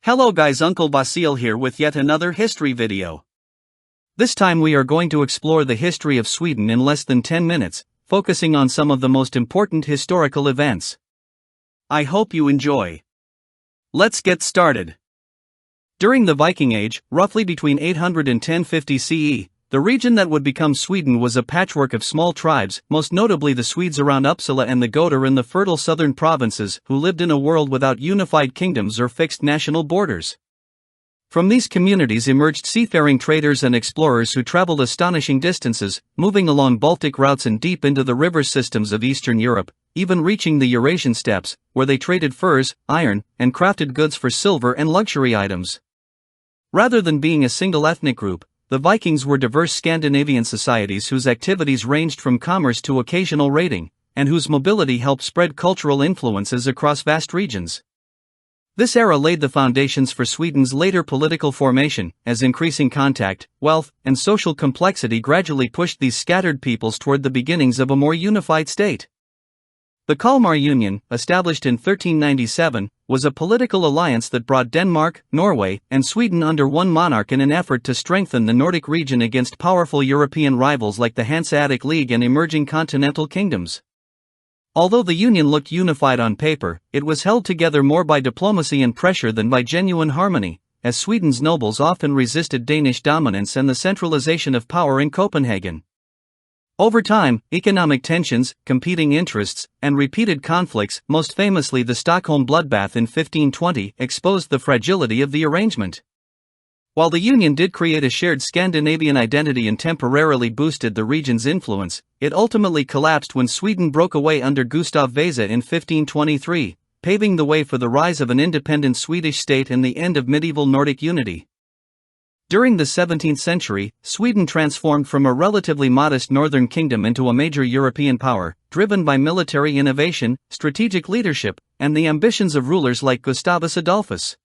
Hello guys, Uncle Basil here with yet another history video. This time we are going to explore the history of Sweden in less than 10 minutes, focusing on some of the most important historical events. I hope you enjoy. Let's get started. During the Viking Age, roughly between 800 and 1050 CE, the region that would become Sweden was a patchwork of small tribes, most notably the Swedes around Uppsala and the Goter in the fertile southern provinces, who lived in a world without unified kingdoms or fixed national borders. From these communities emerged seafaring traders and explorers who traveled astonishing distances, moving along Baltic routes and deep into the river systems of Eastern Europe, even reaching the Eurasian steppes, where they traded furs, iron, and crafted goods for silver and luxury items. Rather than being a single ethnic group, the Vikings were diverse Scandinavian societies whose activities ranged from commerce to occasional raiding, and whose mobility helped spread cultural influences across vast regions. This era laid the foundations for Sweden's later political formation, as increasing contact, wealth, and social complexity gradually pushed these scattered peoples toward the beginnings of a more unified state. The Kalmar Union, established in 1397, was a political alliance that brought Denmark, Norway, and Sweden under one monarch in an effort to strengthen the Nordic region against powerful European rivals like the Hanseatic League and emerging continental kingdoms. Although the union looked unified on paper, it was held together more by diplomacy and pressure than by genuine harmony, as Sweden's nobles often resisted Danish dominance and the centralization of power in Copenhagen. Over time, economic tensions, competing interests, and repeated conflicts, most famously the Stockholm bloodbath in 1520, exposed the fragility of the arrangement. While the Union did create a shared Scandinavian identity and temporarily boosted the region's influence, it ultimately collapsed when Sweden broke away under Gustav Vasa in 1523, paving the way for the rise of an independent Swedish state and the end of medieval Nordic unity. During the 17th century, Sweden transformed from a relatively modest northern kingdom into a major European power, driven by military innovation, strategic leadership, and the ambitions of rulers like Gustavus Adolphus.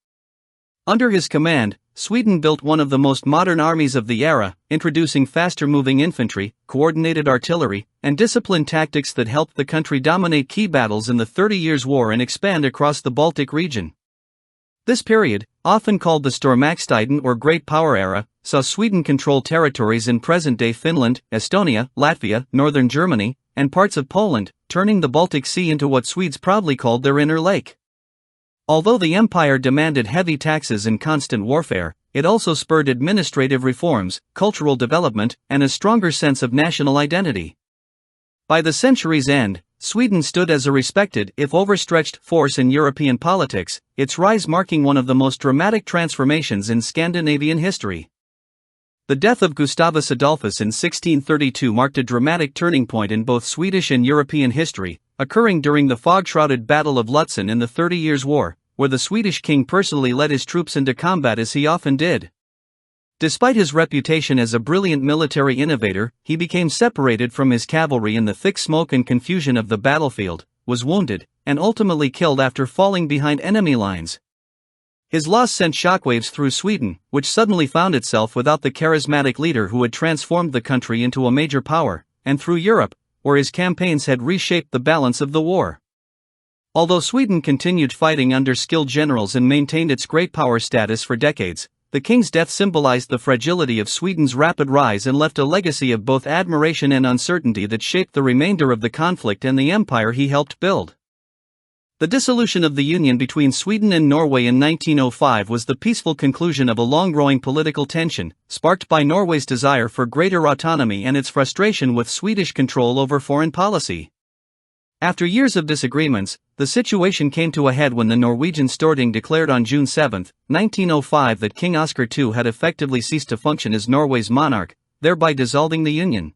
Under his command, Sweden built one of the most modern armies of the era, introducing faster-moving infantry, coordinated artillery, and disciplined tactics that helped the country dominate key battles in the 30 Years' War and expand across the Baltic region. This period, often called the Stormaktstiden or Great Power Era, saw Sweden control territories in present-day Finland, Estonia, Latvia, northern Germany, and parts of Poland, turning the Baltic Sea into what Swedes proudly called their inner lake. Although the empire demanded heavy taxes and constant warfare, it also spurred administrative reforms, cultural development, and a stronger sense of national identity. By the century's end, Sweden stood as a respected, if overstretched, force in European politics, its rise marking one of the most dramatic transformations in Scandinavian history. The death of Gustavus Adolphus in 1632 marked a dramatic turning point in both Swedish and European history, occurring during the fog-shrouded Battle of Lutzen in the 30 Years' War, where the Swedish king personally led his troops into combat as he often did. Despite his reputation as a brilliant military innovator, he became separated from his cavalry in the thick smoke and confusion of the battlefield, was wounded, and ultimately killed after falling behind enemy lines. His loss sent shockwaves through Sweden, which suddenly found itself without the charismatic leader who had transformed the country into a major power, and through Europe, where his campaigns had reshaped the balance of the war. Although Sweden continued fighting under skilled generals and maintained its great power status for decades, the king's death symbolized the fragility of Sweden's rapid rise and left a legacy of both admiration and uncertainty that shaped the remainder of the conflict and the empire he helped build. The dissolution of the union between Sweden and Norway in 1905 was the peaceful conclusion of a long-growing political tension, sparked by Norway's desire for greater autonomy and its frustration with Swedish control over foreign policy. After years of disagreements, the situation came to a head when the Norwegian Storting declared on June 7, 1905 that King Oscar II had effectively ceased to function as Norway's monarch, thereby dissolving the union.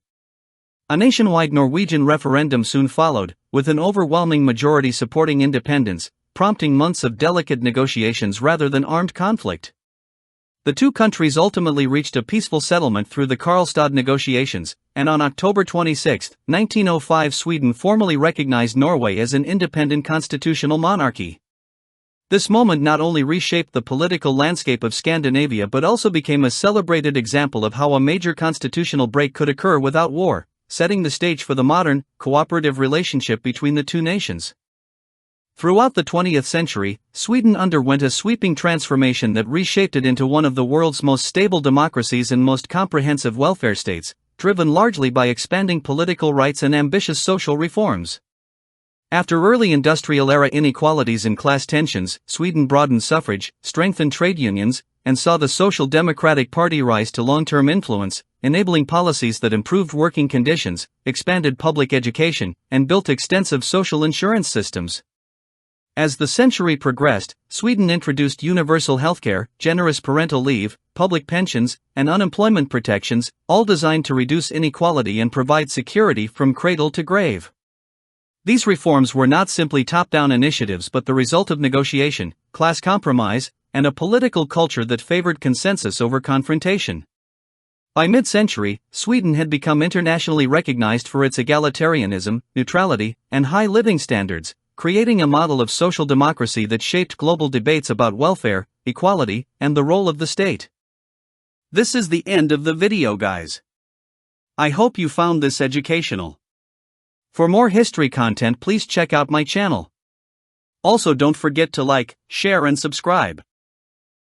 A nationwide Norwegian referendum soon followed, with an overwhelming majority supporting independence, prompting months of delicate negotiations rather than armed conflict. The two countries ultimately reached a peaceful settlement through the Karlstad negotiations, and on October 26, 1905 Sweden formally recognized Norway as an independent constitutional monarchy. This moment not only reshaped the political landscape of Scandinavia but also became a celebrated example of how a major constitutional break could occur without war, setting the stage for the modern, cooperative relationship between the two nations. Throughout the 20th century, Sweden underwent a sweeping transformation that reshaped it into one of the world's most stable democracies and most comprehensive welfare states, driven largely by expanding political rights and ambitious social reforms. After early industrial-era inequalities and class tensions, Sweden broadened suffrage, strengthened trade unions, and saw the Social Democratic Party rise to long-term influence, enabling policies that improved working conditions, expanded public education, and built extensive social insurance systems. As the century progressed, Sweden introduced universal healthcare, generous parental leave, public pensions, and unemployment protections, all designed to reduce inequality and provide security from cradle to grave. These reforms were not simply top-down initiatives but the result of negotiation, class compromise, and a political culture that favored consensus over confrontation. By mid-century, Sweden had become internationally recognized for its egalitarianism, neutrality, and high living standards, creating a model of social democracy that shaped global debates about welfare, equality, and the role of the state. This is the end of the video, guys. I hope you found this educational. For more history content, please check out my channel. Also, don't forget to like, share, and subscribe.